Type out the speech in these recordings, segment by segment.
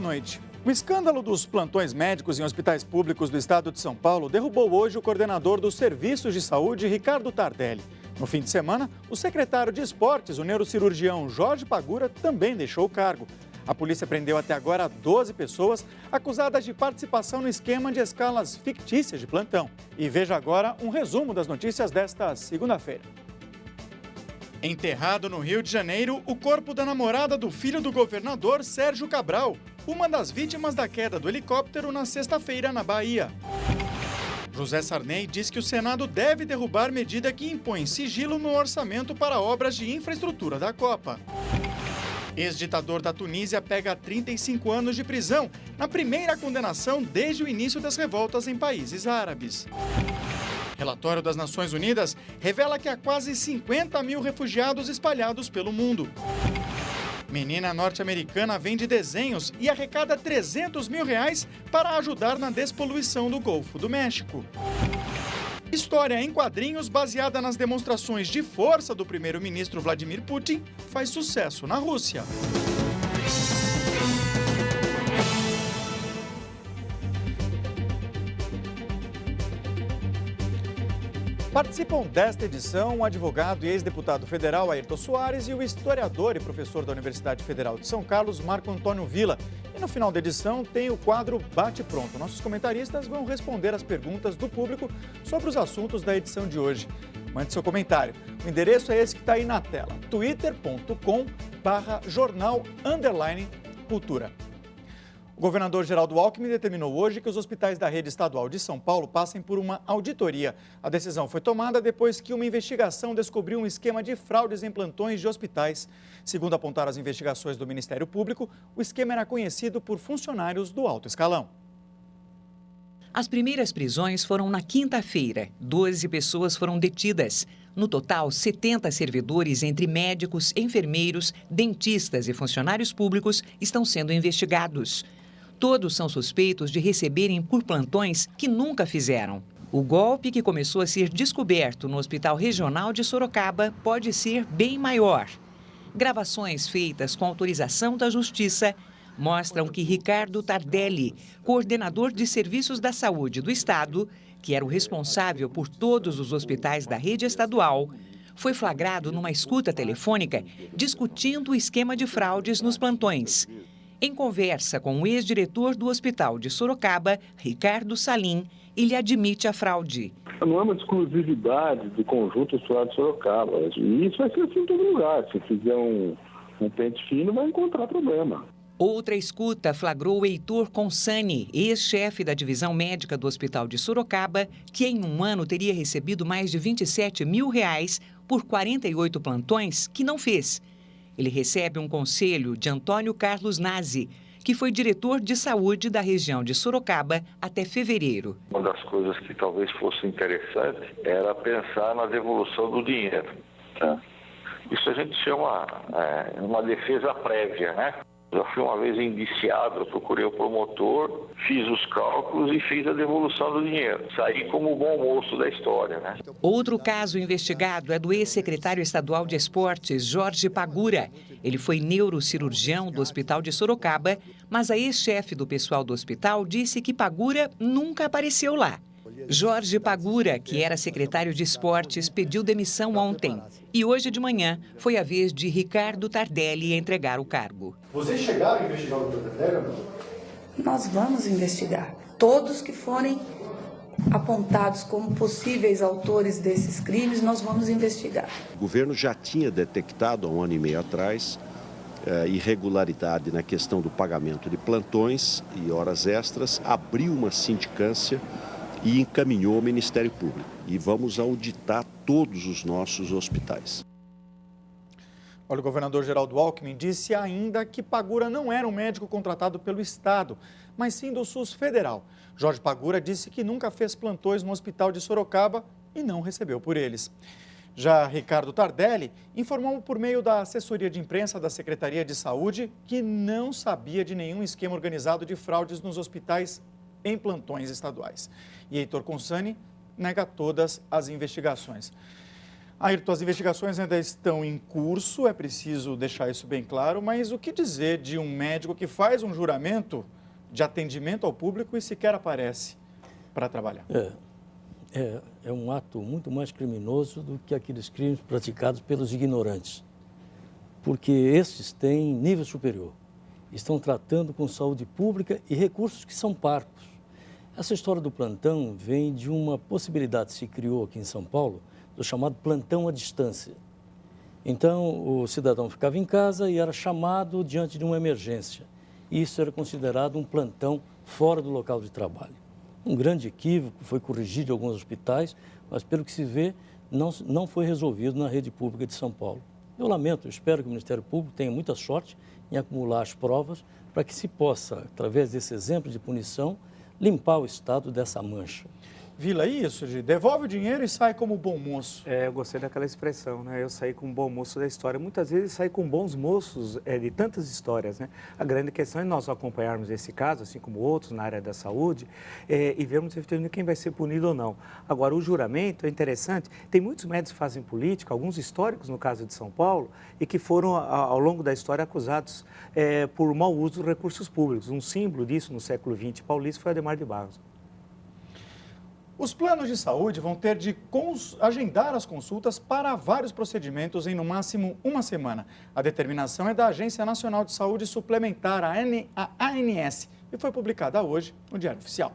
noite. O escândalo dos plantões médicos em hospitais públicos do estado de São Paulo derrubou hoje o coordenador dos Serviços de Saúde, Ricardo Tardelli. No fim de semana, o secretário de Esportes, o neurocirurgião Jorge Pagura, também deixou o cargo. A polícia prendeu até agora 12 pessoas acusadas de participação no esquema de escalas fictícias de plantão. E veja agora um resumo das notícias desta segunda-feira. Enterrado no Rio de Janeiro, o corpo da namorada do filho do governador, Sérgio Cabral, uma das vítimas da queda do helicóptero na sexta-feira na Bahia. José Sarney diz que o Senado deve derrubar medida que impõe sigilo no orçamento para obras de infraestrutura da Copa. Ex-ditador da Tunísia pega 35 anos de prisão, na primeira condenação desde o início das revoltas em países árabes. Relatório das Nações Unidas revela que há quase 50 mil refugiados espalhados pelo mundo. Menina norte-americana vende desenhos e arrecada R$300 mil para ajudar na despoluição do Golfo do México. História em quadrinhos baseada nas demonstrações de força do primeiro-ministro Vladimir Putin faz sucesso na Rússia. Participam desta edição o advogado e ex-deputado federal Ayrton Soares e o historiador e professor da Universidade Federal de São Carlos, Marco Antônio Villa. E no final da edição tem o quadro Bate Pronto. Nossos comentaristas vão responder as perguntas do público sobre os assuntos da edição de hoje. Mande seu comentário. O endereço é esse que está aí na tela, twitter.com/jornal_cultura. O governador Geraldo Alckmin determinou hoje que os hospitais da rede estadual de São Paulo passem por uma auditoria. A decisão foi tomada depois que uma investigação descobriu um esquema de fraudes em plantões de hospitais. Segundo apontaram as investigações do Ministério Público, o esquema era conhecido por funcionários do alto escalão. As primeiras prisões foram na quinta-feira. 12 pessoas foram detidas. No total, 70 servidores, entre médicos, enfermeiros, dentistas e funcionários públicos, estão sendo investigados. Todos são suspeitos de receberem por plantões que nunca fizeram. O golpe, que começou a ser descoberto no Hospital Regional de Sorocaba, pode ser bem maior. Gravações feitas com autorização da Justiça mostram que Ricardo Tardelli, coordenador de serviços da saúde do Estado, que era o responsável por todos os hospitais da rede estadual, foi flagrado numa escuta telefônica discutindo o esquema de fraudes nos plantões. Em conversa com o ex-diretor do Hospital de Sorocaba, Ricardo Salim, ele admite a fraude. Não é uma exclusividade do conjunto Hospital de Sorocaba. E isso vai ser assim em todo lugar. Se fizer um pente fino, vai encontrar problema. Outra escuta flagrou Heitor Consani, ex-chefe da divisão médica do Hospital de Sorocaba, que em um ano teria recebido mais de R$27 mil por 48 plantões que não fez. Ele recebe um conselho de Antônio Carlos Nazi, que foi diretor de saúde da região de Sorocaba até fevereiro. Uma das coisas que talvez fosse interessante era pensar na devolução do dinheiro. Tá? Isso a gente chama uma defesa prévia, né? Já fui uma vez indiciado, eu procurei o promotor, fiz os cálculos e fiz a devolução do dinheiro. Saí como o bom moço da história, né? Outro caso investigado é do ex-secretário estadual de Esportes, Jorge Pagura. Ele foi neurocirurgião do Hospital de Sorocaba, mas a ex-chefe do pessoal do hospital disse que Pagura nunca apareceu lá. Jorge Pagura, que era secretário de Esportes, pediu demissão ontem. E hoje de manhã foi a vez de Ricardo Tardelli entregar o cargo. Vocês chegaram a investigar o Dr. Tardelli ou não? Nós vamos investigar. Todos que forem apontados como possíveis autores desses crimes, nós vamos investigar. O governo já tinha detectado há um ano e meio atrás irregularidade na questão do pagamento de plantões e horas extras, abriu uma sindicância e encaminhou ao Ministério Público. E vamos auditar todos os nossos hospitais. Olha, o governador Geraldo Alckmin disse ainda que Pagura não era um médico contratado pelo Estado, mas sim do SUS federal. Jorge Pagura disse que nunca fez plantões no hospital de Sorocaba e não recebeu por eles. Já Ricardo Tardelli informou por meio da assessoria de imprensa da Secretaria de Saúde que não sabia de nenhum esquema organizado de fraudes nos hospitais em plantões estaduais. E Heitor Consani nega todas as investigações. Ayrton, as investigações ainda estão em curso, é preciso deixar isso bem claro, mas o que dizer de um médico que faz um juramento de atendimento ao público e sequer aparece para trabalhar? É um ato muito mais criminoso do que aqueles crimes praticados pelos ignorantes, porque estes têm nível superior, estão tratando com saúde pública e recursos que são parcos. Essa história do plantão vem de uma possibilidade que se criou aqui em São Paulo, do chamado plantão à distância. Então, o cidadão ficava em casa e era chamado diante de uma emergência. Isso era considerado um plantão fora do local de trabalho. Um grande equívoco, foi corrigido em alguns hospitais, mas pelo que se vê, não foi resolvido na rede pública de São Paulo. Eu lamento, eu espero que o Ministério Público tenha muita sorte em acumular as provas para que se possa, através desse exemplo de punição, limpar o Estado dessa mancha. Vila, isso, de devolve o dinheiro e sai como bom moço. Eu gostei daquela expressão, né? Eu saí como bom moço da história. Muitas vezes saí com bons moços de tantas histórias, né? A grande questão é nós acompanharmos esse caso, assim como outros na área da saúde, e vermos efetivamente quem vai ser punido ou não. Agora, o juramento é interessante. Tem muitos médicos que fazem política, alguns históricos no caso de São Paulo, e que foram, ao longo da história, acusados por mau uso dos recursos públicos. Um símbolo disso no século XX paulista foi Adhemar de Barros. Os planos de saúde vão ter de agendar as consultas para vários procedimentos em no máximo uma semana. A determinação é da Agência Nacional de Saúde Suplementar, a ANS, e foi publicada hoje no Diário Oficial.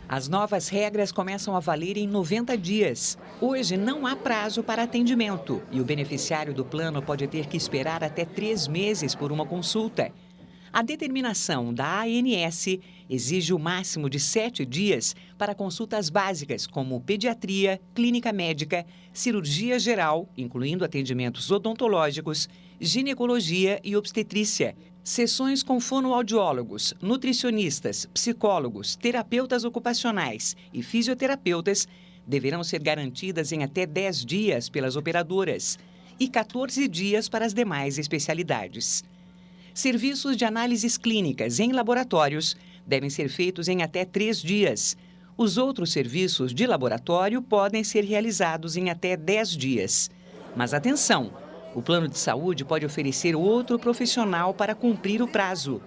As novas regras começam a valer em 90 dias. Hoje não há prazo para atendimento e o beneficiário do plano pode ter que esperar até 3 meses por uma consulta. A determinação da ANS exige o máximo de 7 dias para consultas básicas como pediatria, clínica médica, cirurgia geral, incluindo atendimentos odontológicos, ginecologia e obstetrícia. Sessões com fonoaudiólogos, nutricionistas, psicólogos, terapeutas ocupacionais e fisioterapeutas deverão ser garantidas em até 10 dias pelas operadoras e 14 dias para as demais especialidades. Serviços de análises clínicas em laboratórios devem ser feitos em até 3 dias. Os outros serviços de laboratório podem ser realizados em até 10 dias. Mas atenção, o plano de saúde pode oferecer outro profissional para cumprir o prazo.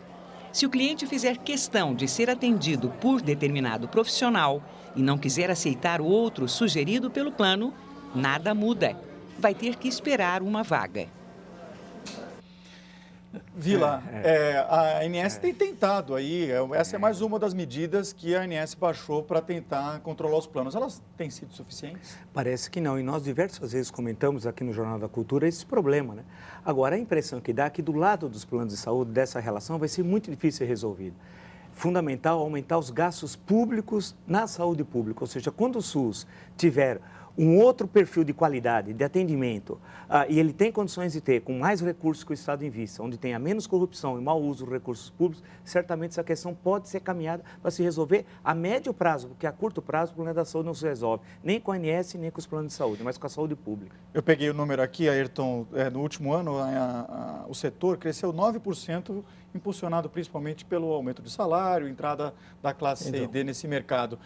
Se o cliente fizer questão de ser atendido por determinado profissional e não quiser aceitar o outro sugerido pelo plano, nada muda. Vai ter que esperar uma vaga. Vila, a ANS tem tentado aí, essa é mais uma das medidas que a ANS baixou para tentar controlar os planos. Elas têm sido suficientes? Parece que não, e nós diversas vezes comentamos aqui no Jornal da Cultura esse problema, né? Agora, a impressão que dá é que do lado dos planos de saúde, dessa relação, vai ser muito difícil ser resolvido. Fundamental aumentar os gastos públicos na saúde pública, ou seja, quando o SUS tiver um outro perfil de qualidade, de atendimento, e ele tem condições de ter, com mais recursos que o Estado invista, onde tenha menos corrupção e mau uso dos recursos públicos, certamente essa questão pode ser caminhada para se resolver a médio prazo, porque a curto prazo o problema da saúde não se resolve, nem com a ANS, nem com os planos de saúde, mas com a saúde pública. Eu peguei o número aqui, Ayrton, no último ano o setor cresceu 9%, impulsionado principalmente pelo aumento de salário, entrada da classe C e D nesse mercado.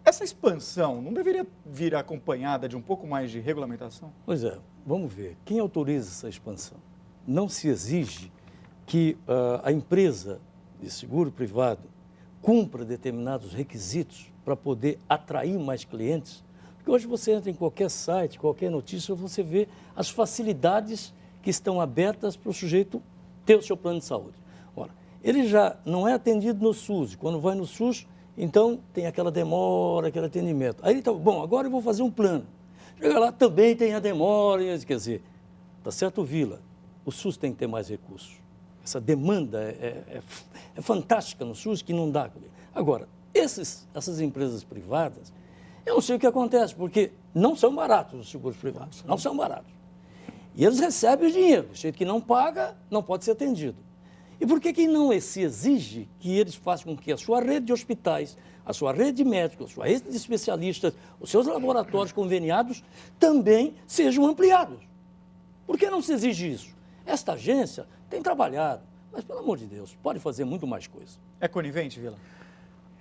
Essa expansão não deveria vir acompanhada de um pouco mais de regulamentação? Pois é, vamos ver. Quem autoriza essa expansão? Não se exige que a empresa de seguro privado cumpra determinados requisitos para poder atrair mais clientes? Porque hoje você entra em qualquer site, qualquer notícia, você vê as facilidades que estão abertas para o sujeito ter o seu plano de saúde. Ora, ele já não é atendido no SUS. Quando vai no SUS, então tem aquela demora, aquele atendimento. Aí ele está, bom, agora eu vou fazer um plano. Chega lá, também tem a demora, quer dizer, tá certo, Vila? O SUS tem que ter mais recursos. Essa demanda é fantástica no SUS que não dá. Agora, essas empresas privadas, eu não sei o que acontece, porque não são baratos os seguros privados, não são baratos. E eles recebem o dinheiro, o jeito que não paga, não pode ser atendido. E por que não se exige que eles façam com que a sua rede de hospitais, a sua rede de médicos, a sua rede de especialistas, os seus laboratórios conveniados também sejam ampliados? Por que não se exige isso? Esta agência tem trabalhado, mas, pelo amor de Deus, pode fazer muito mais coisa. É conivente, Vila?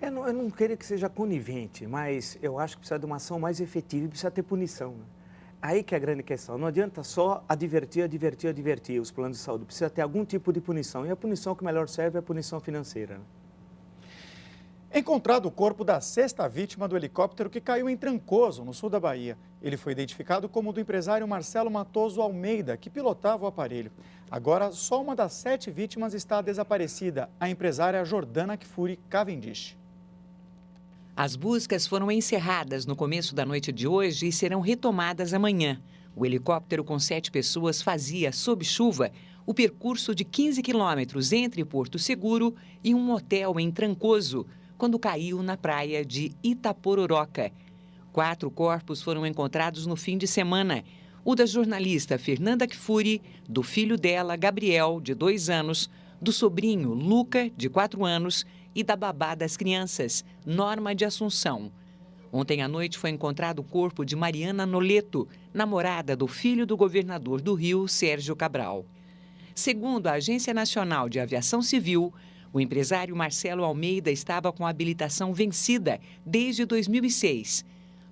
Eu não queria que seja conivente, mas eu acho que precisa de uma ação mais efetiva e precisa ter punição, né? Aí que é a grande questão. Não adianta só advertir os planos de saúde. Precisa ter algum tipo de punição. E a punição que melhor serve é a punição financeira, né? Encontrado o corpo da 6ª vítima do helicóptero que caiu em Trancoso, no sul da Bahia. Ele foi identificado como o do empresário Marcelo Matoso Almeida, que pilotava o aparelho. Agora, só uma das 7 vítimas está desaparecida, a empresária Jordana Kfouri Cavendish. As buscas foram encerradas no começo da noite de hoje e serão retomadas amanhã. O helicóptero com 7 pessoas fazia, sob chuva, o percurso de 15 quilômetros entre Porto Seguro e um hotel em Trancoso, quando caiu na praia de Itapororoca. 4 corpos foram encontrados no fim de semana. O da jornalista Fernanda Kfouri, do filho dela, Gabriel, de 2 anos, do sobrinho Luca, de 4 anos, e da babá das crianças, Norma de Assunção. Ontem à noite foi encontrado o corpo de Mariana Noleto, namorada do filho do governador do Rio, Sérgio Cabral. Segundo a Agência Nacional de Aviação Civil, o empresário Marcelo Almeida estava com a habilitação vencida desde 2006.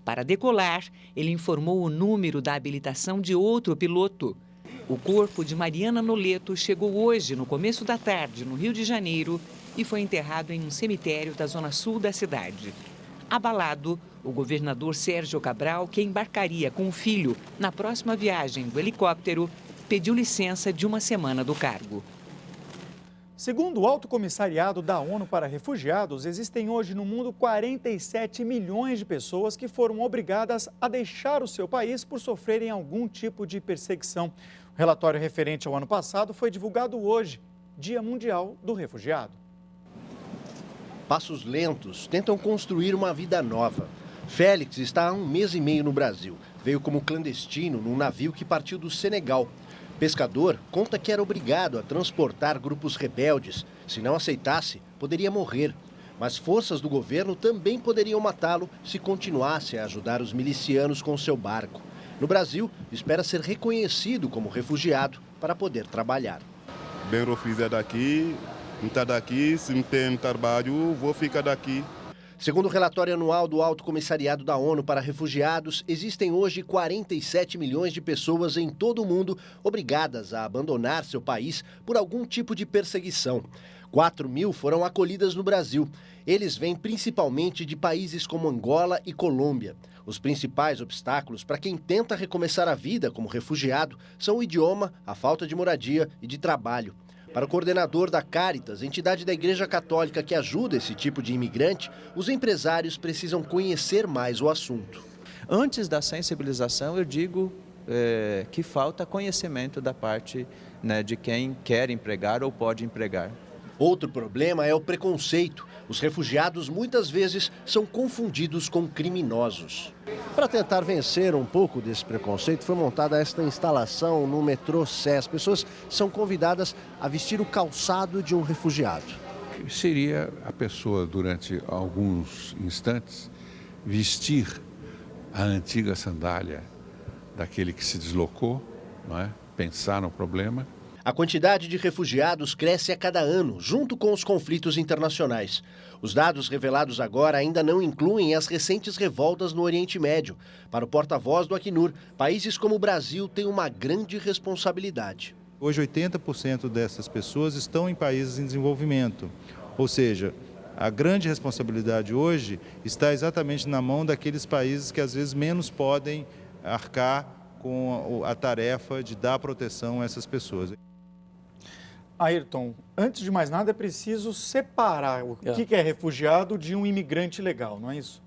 Para decolar, ele informou o número da habilitação de outro piloto. O corpo de Mariana Noleto chegou hoje, no começo da tarde, no Rio de Janeiro, e foi enterrado em um cemitério da zona sul da cidade. Abalado, o governador Sérgio Cabral, que embarcaria com o filho na próxima viagem do helicóptero, pediu licença de 1 semana do cargo. Segundo o Alto Comissariado da ONU para Refugiados, existem hoje no mundo 47 milhões de pessoas que foram obrigadas a deixar o seu país por sofrerem algum tipo de perseguição. O relatório referente ao ano passado foi divulgado hoje, Dia Mundial do Refugiado. Passos lentos tentam construir uma vida nova. Félix está há 1 mês e meio no Brasil. Veio como clandestino num navio que partiu do Senegal. Pescador conta que era obrigado a transportar grupos rebeldes. Se não aceitasse, poderia morrer. Mas forças do governo também poderiam matá-lo se continuasse a ajudar os milicianos com seu barco. No Brasil, espera ser reconhecido como refugiado para poder trabalhar. Bem refugio daqui, não está daqui, se não tem trabalho, vou ficar daqui. Segundo o relatório anual do Alto Comissariado da ONU para Refugiados, existem hoje 47 milhões de pessoas em todo o mundo obrigadas a abandonar seu país por algum tipo de perseguição. 4 mil foram acolhidas no Brasil. Eles vêm principalmente de países como Angola e Colômbia. Os principais obstáculos para quem tenta recomeçar a vida como refugiado são o idioma, a falta de moradia e de trabalho. Para o coordenador da Caritas, entidade da Igreja Católica que ajuda esse tipo de imigrante, os empresários precisam conhecer mais o assunto. Antes da sensibilização, eu digo que falta conhecimento da parte, de quem quer empregar ou pode empregar. Outro problema é o preconceito. Os refugiados muitas vezes são confundidos com criminosos. Para tentar vencer um pouco desse preconceito, foi montada esta instalação no metrô Sé. As pessoas são convidadas a vestir o calçado de um refugiado. Seria a pessoa, durante alguns instantes, vestir a antiga sandália daquele que se deslocou, não é? Pensar no problema. A quantidade de refugiados cresce a cada ano, junto com os conflitos internacionais. Os dados revelados agora ainda não incluem as recentes revoltas no Oriente Médio. Para o porta-voz do Acnur, países como o Brasil têm uma grande responsabilidade. Hoje, 80% dessas pessoas estão em países em desenvolvimento. Ou seja, a grande responsabilidade hoje está exatamente na mão daqueles países que às vezes menos podem arcar com a tarefa de dar proteção a essas pessoas. Ayrton, antes de mais nada é preciso separar o que é refugiado de um imigrante legal, não é isso?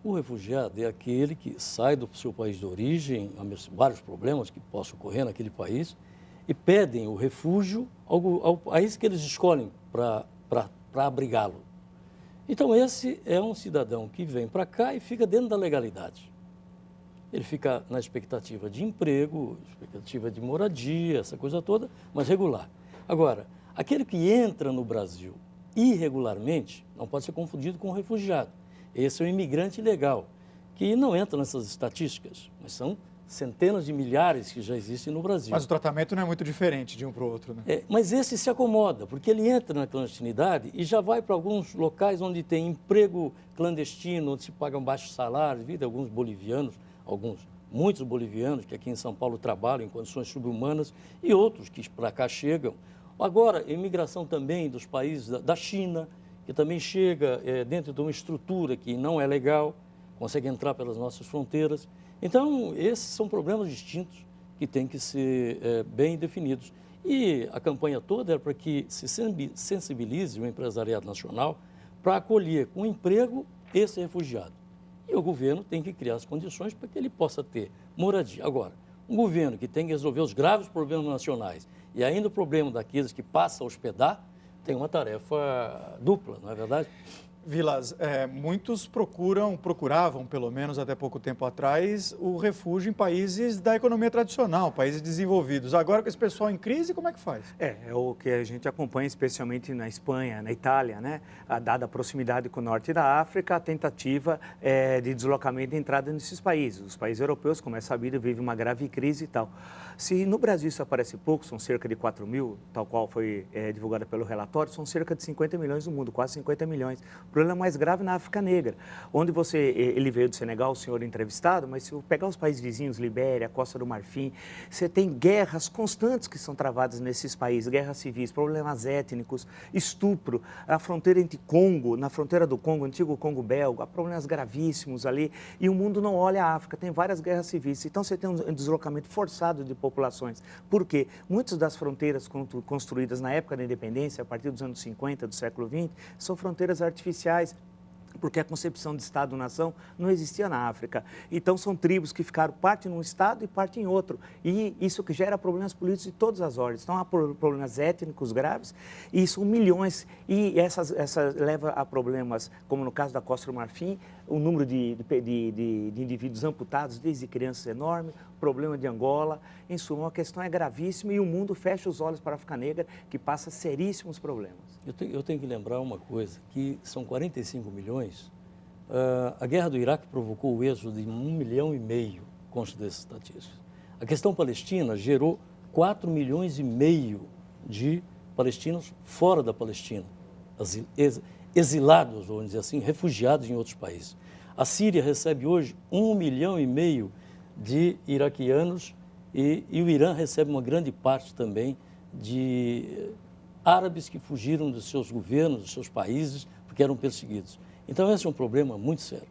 O refugiado é aquele que sai do seu país de origem, há vários problemas que possam ocorrer naquele país, e pedem o refúgio ao país que eles escolhem para abrigá-lo. Então esse é um cidadão que vem para cá e fica dentro da legalidade. Ele fica na expectativa de emprego, expectativa de moradia, essa coisa toda, mas regular. Agora, aquele que entra no Brasil irregularmente não pode ser confundido com um refugiado. Esse é um imigrante ilegal, que não entra nessas estatísticas, mas são centenas de milhares que já existem no Brasil. Mas o tratamento não é muito diferente de um para o outro, né? Mas esse se acomoda, porque ele entra na clandestinidade e já vai para alguns locais onde tem emprego clandestino, onde se pagam baixos salários, vida alguns bolivianos, muitos bolivianos que aqui em São Paulo trabalham em condições subhumanas e outros que para cá chegam. Agora, imigração também dos países da China, que também chega dentro de uma estrutura que não é legal, consegue entrar pelas nossas fronteiras. Então, esses são problemas distintos que têm que ser bem definidos. E a campanha toda é para que se sensibilize o empresariado nacional para acolher com emprego esse refugiado. E o governo tem que criar as condições para que ele possa ter moradia. Agora, um governo que tem que resolver os graves problemas nacionais e ainda o problema daqueles que passam a hospedar, tem uma tarefa dupla, não é verdade? Vilas, muitos procuravam, pelo menos até pouco tempo atrás, o refúgio em países da economia tradicional, países desenvolvidos. Agora, com esse pessoal em crise, como é que faz? É o que a gente acompanha, especialmente na Espanha, na Itália, né? Dada a proximidade com o norte da África, a tentativa de deslocamento e entrada nesses países. Os países europeus, como é sabido, vivem uma grave crise e tal. Se no Brasil isso aparece pouco, são cerca de 4 mil, tal qual foi divulgada pelo relatório, são cerca de 50 milhões no mundo, quase 50 milhões. O problema mais grave na África Negra, onde ele veio do Senegal, o senhor entrevistado, mas se eu pegar os países vizinhos, Libéria, Costa do Marfim, você tem guerras constantes que são travadas nesses países, guerras civis, problemas étnicos, estupro, a fronteira entre Congo, na fronteira do Congo, antigo Congo belga, há problemas gravíssimos ali, e o mundo não olha a África, tem várias guerras civis, então você tem um deslocamento forçado de populações. Por quê? Muitas das fronteiras construídas na época da independência, a partir dos anos 50 do século XX, são fronteiras artificiais, porque a concepção de Estado-nação não existia na África. Então, são tribos que ficaram parte num Estado e parte em outro. E isso que gera problemas políticos de todas as ordens. Então, há problemas étnicos graves e são milhões. E essa leva a problemas, como no caso da Costa do Marfim, o número de indivíduos amputados desde crianças é enorme, o problema de Angola. Em suma, a questão é gravíssima e o mundo fecha os olhos para a África Negra, que passa seríssimos problemas. Eu tenho que lembrar uma coisa, que são 45 milhões. A guerra do Iraque provocou o êxodo de 1,5 milhão, consta dessas estatísticas. A questão palestina gerou 4,5 milhões de palestinos fora da Palestina, exilados, vamos dizer assim, refugiados em outros países. A Síria recebe hoje 1,5 milhão de iraquianos e o Irã recebe uma grande parte também de árabes que fugiram dos seus governos, dos seus países, porque eram perseguidos. Então, esse é um problema muito sério.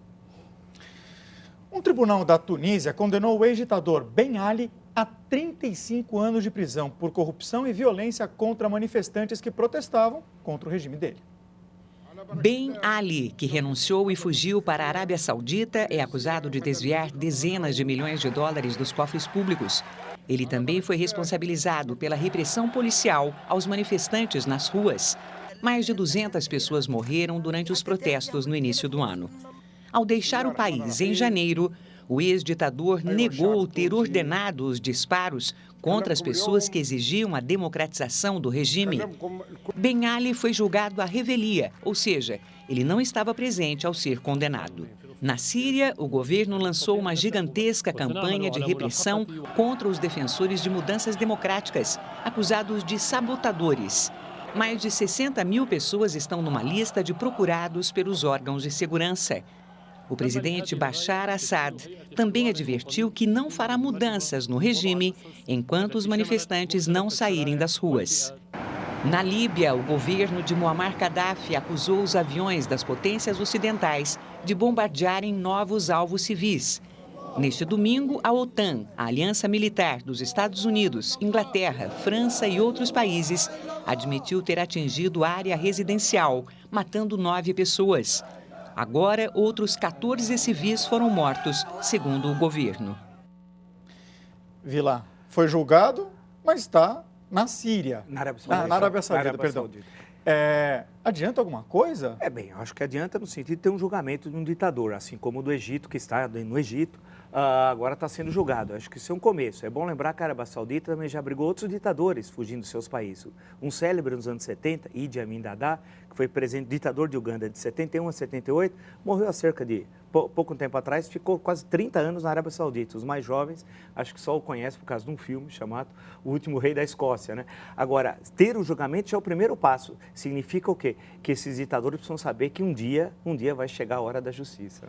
Um tribunal da Tunísia condenou o ex-ditador Ben Ali a 35 anos de prisão por corrupção e violência contra manifestantes que protestavam contra o regime dele. Ben Ali, que renunciou e fugiu para a Arábia Saudita, é acusado de desviar dezenas de milhões de dólares dos cofres públicos. Ele também foi responsabilizado pela repressão policial aos manifestantes nas ruas. Mais de 200 pessoas morreram durante os protestos no início do ano. Ao deixar o país em janeiro, o ex-ditador negou ter ordenado os disparos contra as pessoas que exigiam a democratização do regime. Ben Ali foi julgado à revelia, ou seja, ele não estava presente ao ser condenado. Na Síria, o governo lançou uma gigantesca campanha de repressão contra os defensores de mudanças democráticas, acusados de sabotadores. Mais de 60 mil pessoas estão numa lista de procurados pelos órgãos de segurança. O presidente Bashar Assad também advertiu que não fará mudanças no regime enquanto os manifestantes não saírem das ruas. Na Líbia, o governo de Muammar Gaddafi acusou os aviões das potências ocidentais de bombardearem novos alvos civis. Neste domingo, a OTAN, a aliança militar dos Estados Unidos, Inglaterra, França e outros países, admitiu ter atingido área residencial, matando 9 pessoas. Agora, outros 14 civis foram mortos, segundo o governo. Vila foi julgado, mas está na Síria. Na Arábia Saudita. Na Arábia Saudita, perdão. Adianta alguma coisa? Bem, eu acho que adianta no sentido de ter um julgamento de um ditador, assim como o do Egito, que está no Egito, agora está sendo julgado. Eu acho que isso é um começo. É bom lembrar que a Arábia Saudita também já abrigou outros ditadores fugindo dos seus países. Um célebre nos anos 70, Idi Amin Dada, que foi ditador de Uganda de 71 a 78, morreu há cerca de pouco tempo atrás, ficou quase 30 anos na Arábia Saudita. Os mais jovens, acho que só o conhecem por causa de um filme chamado O Último Rei da Escócia, né? Agora, ter o julgamento já é o primeiro passo. Significa o quê? Que esses ditadores precisam saber que um dia vai chegar a hora da justiça.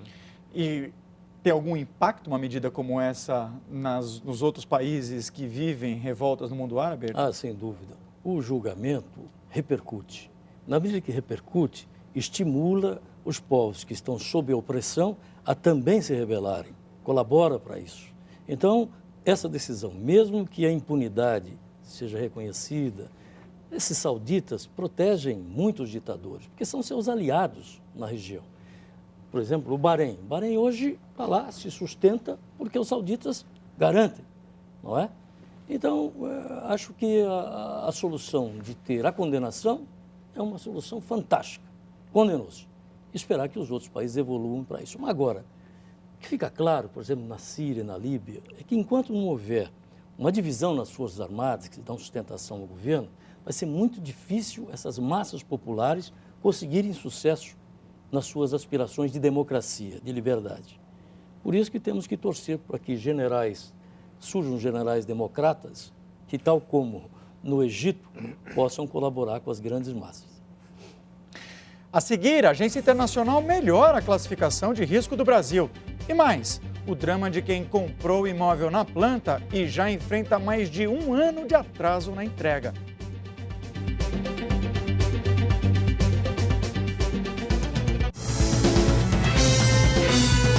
E tem algum impacto uma medida como essa nos outros países que vivem revoltas no mundo árabe? Sem dúvida. O julgamento repercute. Na medida que repercute, estimula os povos que estão sob a opressão a também se rebelarem, colabora para isso. Então, essa decisão, mesmo que a impunidade seja reconhecida, esses sauditas protegem muitos ditadores, porque são seus aliados na região. Por exemplo, o Bahrein. O Bahrein hoje está lá, se sustenta porque os sauditas garantem, não é? Então, acho que a solução de ter a condenação é uma solução fantástica. Condenou-se. Esperar que os outros países evoluam para isso. Mas agora, o que fica claro, por exemplo, na Síria e na Líbia, é que enquanto não houver uma divisão nas Forças Armadas, que dão sustentação ao governo, vai ser muito difícil essas massas populares conseguirem sucesso nas suas aspirações de democracia, de liberdade. Por isso que temos que torcer para que surjam generais democratas que, tal como no Egito, possam colaborar com as grandes massas. A seguir, a Agência Internacional melhora a classificação de risco do Brasil. E mais, o drama de quem comprou o imóvel na planta e já enfrenta mais de 1 ano de atraso na entrega.